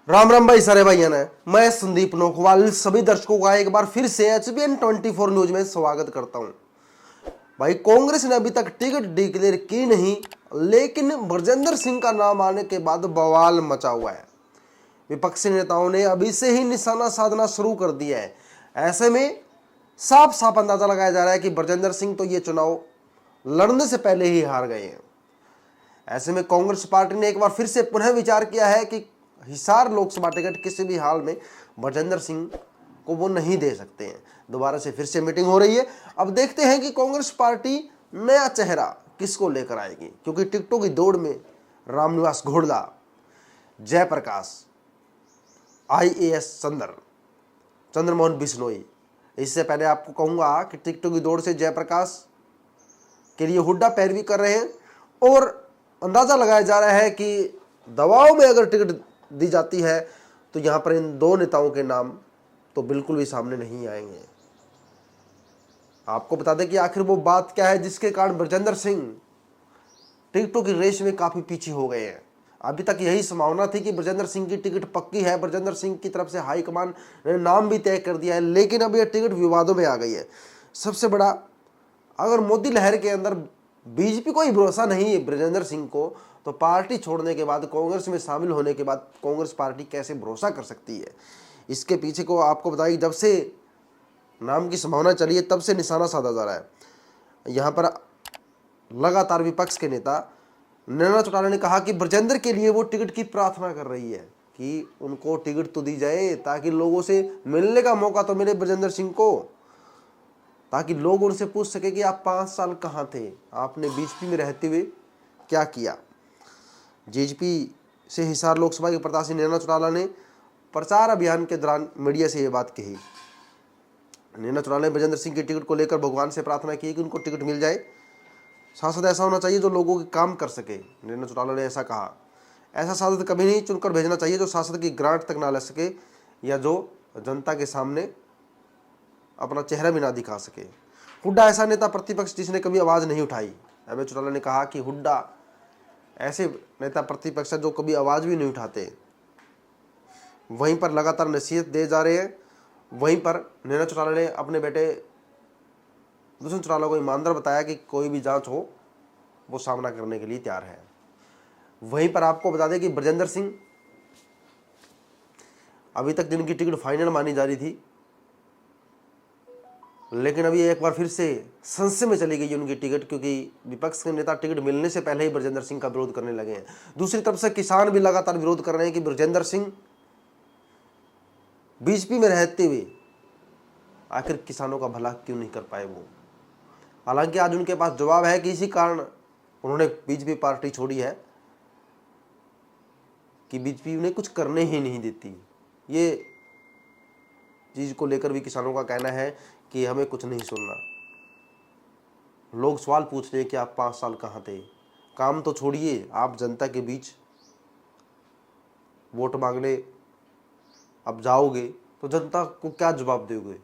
राम राम भाई सारे भाइयों ने, मैं संदीप नोखवाल सभी दर्शकों का एक बार फिर से HBN 24 न्यूज में स्वागत करता हूं। भाई कांग्रेस ने अभी तक टिकट डिक्लेयर की नहीं, लेकिन ब्रजेंद्र सिंह का नाम आने के बाद बवाल मचा हुआ है। विपक्षी नेताओं ने अभी से ही निशाना साधना शुरू कर दिया है। ऐसे में साफ साफ अंदाजा लगाया जा रहा है कि ब्रजेंद्र सिंह तो ये चुनाव लड़ने से पहले ही हार गए हैं। ऐसे में कांग्रेस पार्टी ने एक बार फिर से पुनः विचार किया है कि हिसार लोकसभा टिकट किसी भी हाल में ब्रजेंद्र सिंह को वो नहीं दे सकते हैं। दोबारा से फिर से मीटिंग हो रही है। अब देखते हैं कि कांग्रेस पार्टी नया चेहरा किसको लेकर आएगी, क्योंकि टिकटों की दौड़ में रामनिवास घोड़ला, जयप्रकाश, IAS चंद्रमोहन बिश्नोई। इससे पहले आपको कहूंगा कि टिकटों की दौड़ से जयप्रकाश के लिए हुड्डा पैरवी कर रहे हैं और अंदाजा लगाया जा रहा है कि दबाव में अगर टिकट दी जाती है तो यहां पर इन दो नेताओं के नाम तो बिल्कुल भी सामने नहीं आएंगे। आपको बता दें कि आखिर वो बात क्या है जिसके कारण ब्रजेंद्र सिंह टिकटों की रेस में काफी पीछे हो गए हैं। अभी तक यही संभावना थी कि ब्रजेंद्र सिंह की टिकट पक्की है, ब्रजेंद्र सिंह की तरफ से हाईकमान ने नाम भी तय कर दिया है, लेकिन अब यह टिकट विवादों में आ गई है। सबसे बड़ा, अगर मोदी लहर के अंदर बीजेपी को ही भरोसा नहीं है ब्रजेंद्र सिंह को, तो पार्टी छोड़ने के बाद, कांग्रेस में शामिल होने के बाद कांग्रेस पार्टी कैसे भरोसा कर सकती है। इसके पीछे को आपको बताइए, जब से नाम की संभावना चली है तब से निशाना साधा जा रहा है। यहाँ पर लगातार विपक्ष के नेता नैना चौटाला ने कहा कि ब्रजेंद्र के लिए वो टिकट की प्रार्थना कर रही है कि उनको टिकट तो दी जाए ताकि लोगों से मिलने का मौका तो मिले ब्रजेंद्र सिंह को, ताकि लोग उनसे पूछ सके कि आप 5 साल कहाँ थे, आपने बीजेपी में रहते हुए क्या किया। जेजेपी से हिसार लोकसभा के प्रत्याशी नैना चौटाला ने प्रचार अभियान के दौरान मीडिया से ये बात कही। नैना चौटाला ने ब्रजेंद्र सिंह की टिकट को लेकर भगवान से प्रार्थना की कि उनको टिकट मिल जाए। सांसद ऐसा होना चाहिए जो लोगों के काम कर सके, नैना चौटाला ने ऐसा कहा। ऐसा सांसद कभी नहीं चुनकर भेजना चाहिए जो सांसद की ग्रांट तक ना ले सके या जो जनता के सामने अपना चेहरा भी ना दिखा सके। हुड्डा ऐसा नेता प्रतिपक्ष जिसने कभी आवाज नहीं उठाई। एम चौटाला ने कहा कि हुड्डा ऐसे नेता प्रतिपक्ष जो कभी आवाज भी नहीं उठाते, वहीं पर लगातार नसीहत दे जा रहे हैं। वहीं पर नैना चौटाला ने अपने बेटे दुष्यंत चौटाला को ईमानदार बताया कि कोई भी जांच हो वो सामना करने के लिए तैयार है। वहीं पर आपको बता दें कि ब्रजेंद्र सिंह अभी तक जिनकी टिकट फाइनल मानी जा रही थी, लेकिन अभी एक बार फिर से संशय में चली गई उनकी टिकट, क्योंकि विपक्ष के नेता टिकट मिलने से पहले ही ब्रजेंद्र सिंह का विरोध करने लगे हैं। दूसरी तरफ से किसान भी लगातार विरोध कर रहे हैं कि ब्रजेंद्र सिंह बीजेपी में रहते हुए आखिर किसानों का भला क्यों नहीं कर पाए वो। हालांकि आज उनके पास जवाब है कि इसी कारण उन्होंने बीजेपी पार्टी छोड़ी है कि बीजेपी उन्हें कुछ करने ही नहीं देती। ये चीज को लेकर भी किसानों का कहना है कि हमें कुछ नहीं सुनना। लोग सवाल पूछ रहे हैं कि आप 5 साल कहाँ थे, काम तो छोड़िए, आप जनता के बीच वोट मांगने अब जाओगे तो जनता को क्या जवाब दोगे,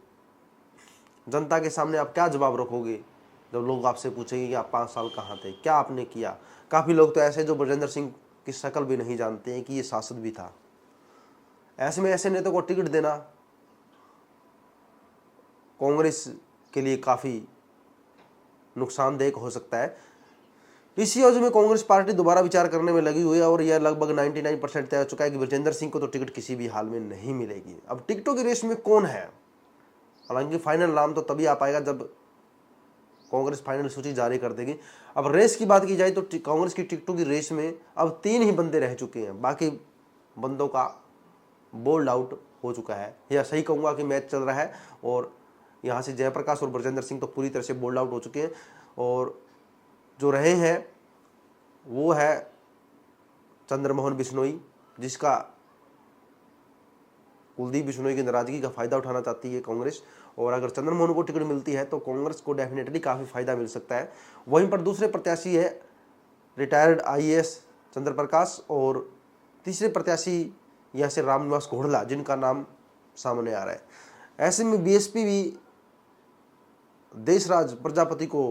जनता के सामने आप क्या जवाब रखोगे जब लोग आपसे पूछेंगे कि आप 5 साल कहाँ थे, क्या आपने किया। काफ़ी लोग तो ऐसे जो ब्रजेंद्र सिंह की शक्ल भी नहीं जानते हैं कि ये सांसद भी था। ऐसे में ऐसे नेता को टिकट देना कांग्रेस के लिए काफ़ी नुकसानदेह हो सकता है। इसी वजह में कांग्रेस पार्टी दोबारा विचार करने में लगी हुई है और यह लगभग 99% तय हो चुका है कि ब्रजेंद्र सिंह को तो टिकट किसी भी हाल में नहीं मिलेगी। अब टिकटों की रेस में कौन है, हालांकि फाइनल नाम तो तभी आ पाएगा जब कांग्रेस फाइनल सूची जारी कर देगी। अब रेस की बात की जाए तो कांग्रेस की टिकटों की रेस में अब 3 ही बंदे रह चुके हैं, बाकी बंदों का बोल्ड आउट हो चुका है, या सही कहूँगा कि मैच चल रहा है। और यहाँ से जयप्रकाश और ब्रजेंद्र सिंह तो पूरी तरह से बोल्ड आउट हो चुके हैं, और जो रहे हैं वो है चंद्रमोहन बिश्नोई, जिसका कुलदीप बिश्नोई की नाराजगी का फायदा उठाना चाहती है कांग्रेस। और अगर चंद्रमोहन को टिकट मिलती है तो कांग्रेस को डेफिनेटली काफ़ी फायदा मिल सकता है। वहीं पर दूसरे प्रत्याशी है रिटायर्ड IAS चंद्रप्रकाश, और तीसरे प्रत्याशी यहाँ से रामनिवास घोड़ला, जिनका नाम सामने आ रहा है। ऐसे में BSP भी देशराज प्रजापति को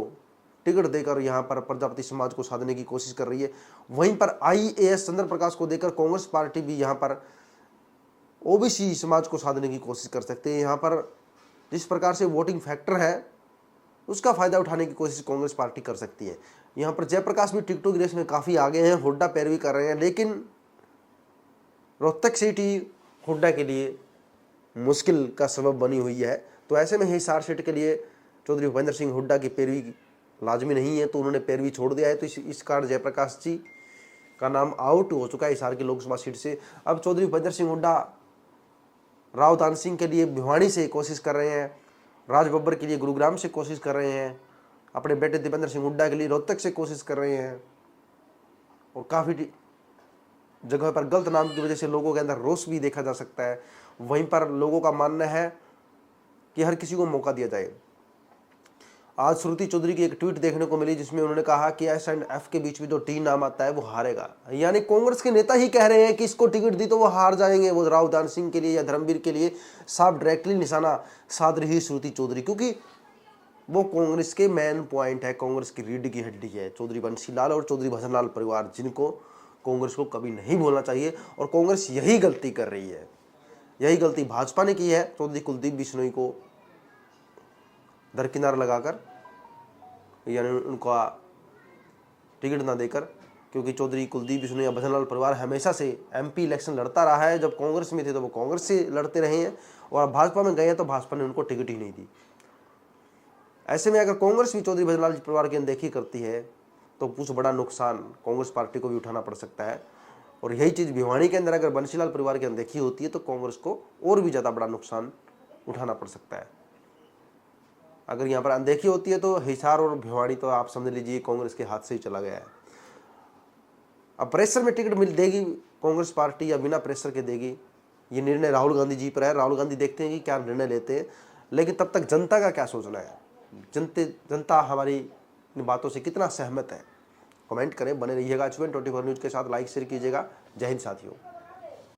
टिकट देकर यहाँ पर प्रजापति समाज को साधने की कोशिश कर रही है। वहीं पर IAS चंद्रप्रकाश को देकर कांग्रेस पार्टी भी यहाँ पर ओबीसी समाज को साधने की कोशिश कर सकते हैं। यहाँ पर जिस प्रकार से वोटिंग फैक्टर है उसका फायदा उठाने की कोशिश कांग्रेस पार्टी कर सकती है। यहाँ पर जयप्रकाश भी टिकटों की रेस में काफ़ी आगे हैं, हुड्डा पैरवी कर रहे हैं, लेकिन रोहतक सीट ही हुड्डा के लिए मुश्किल का सबब बनी हुई है। तो ऐसे में हिसार सीट के लिए चौधरी भूपेंद्र सिंह हुड्डा की पैरवी लाजमी नहीं है, तो उन्होंने पैरवी छोड़ दिया है। तो इस कारण जयप्रकाश जी का नाम आउट हो चुका है हिसार की लोकसभा सीट से। अब चौधरी भूपेंद्र सिंह हुड्डा राव दान सिंह के लिए भिवानी से कोशिश कर रहे हैं, राज बब्बर के लिए गुरुग्राम से कोशिश कर रहे हैं, अपने बेटे दीपेंद्र सिंह हुड्डा के लिए रोहतक से कोशिश कर रहे हैं। और काफ़ी जगह पर गलत नाम की वजह से लोगों के अंदर रोष भी देखा जा सकता है। वहीं पर लोगों का मानना है कि हर किसी को मौका दिया जाए। आज श्रुति चौधरी की एक ट्वीट देखने को मिली जिसमें उन्होंने कहा कि एस एंड एफ के बीच में जो टी नाम आता है वो हारेगा। यानी कांग्रेस के नेता ही कह रहे हैं कि इसको टिकट दी तो वो हार जाएंगे, वो राव दान सिंह के लिए या धर्मवीर के लिए साफ डायरेक्टली निशाना साध रही श्रुति चौधरी, क्योंकि वो कांग्रेस के मेन पॉइंट है, कांग्रेस की रीढ़ की हड्डी है चौधरी बंसीलाल और चौधरी भजनलाल परिवार, जिनको कांग्रेस को कभी नहीं भूलना चाहिए। और कांग्रेस यही गलती कर रही है, यही गलती भाजपा ने की है चौधरी कुलदीप बिश्नोई को दरकिनार लगाकर, यानी उनका टिकट ना देकर। क्योंकि चौधरी कुलदीप बिश्नोई या भजनलाल परिवार हमेशा से एमपी इलेक्शन लड़ता रहा है। जब कांग्रेस में थे तो वो कांग्रेस से लड़ते रहे हैं, और भाजपा में गए हैं तो भाजपा ने उनको टिकट ही नहीं दी। ऐसे में अगर कांग्रेस भी चौधरी भजनलाल परिवार की अनदेखी करती है तो कुछ बड़ा नुकसान कांग्रेस पार्टी को भी उठाना पड़ सकता है। और यही चीज़ भिवानी के अंदर अगर बंसीलाल परिवार की अनदेखी होती है तो कांग्रेस को और भी ज़्यादा बड़ा नुकसान उठाना पड़ सकता है। अगर यहाँ पर अनदेखी होती है तो हिसार और भिवानी तो आप समझ लीजिए कांग्रेस के हाथ से ही चला गया है। अब प्रेशर में टिकट मिल देगी कांग्रेस पार्टी या बिना प्रेशर के देगी, ये निर्णय राहुल गांधी जी पर है। राहुल गांधी देखते हैं कि क्या निर्णय लेते हैं, लेकिन तब तक जनता का क्या सोचना है, जनता हमारी इन बातों से कितना सहमत है, कमेंट करें। बने रहिएगा H24 न्यूज़ के साथ, लाइक शेयर कीजिएगा। जय हिंद साथियों।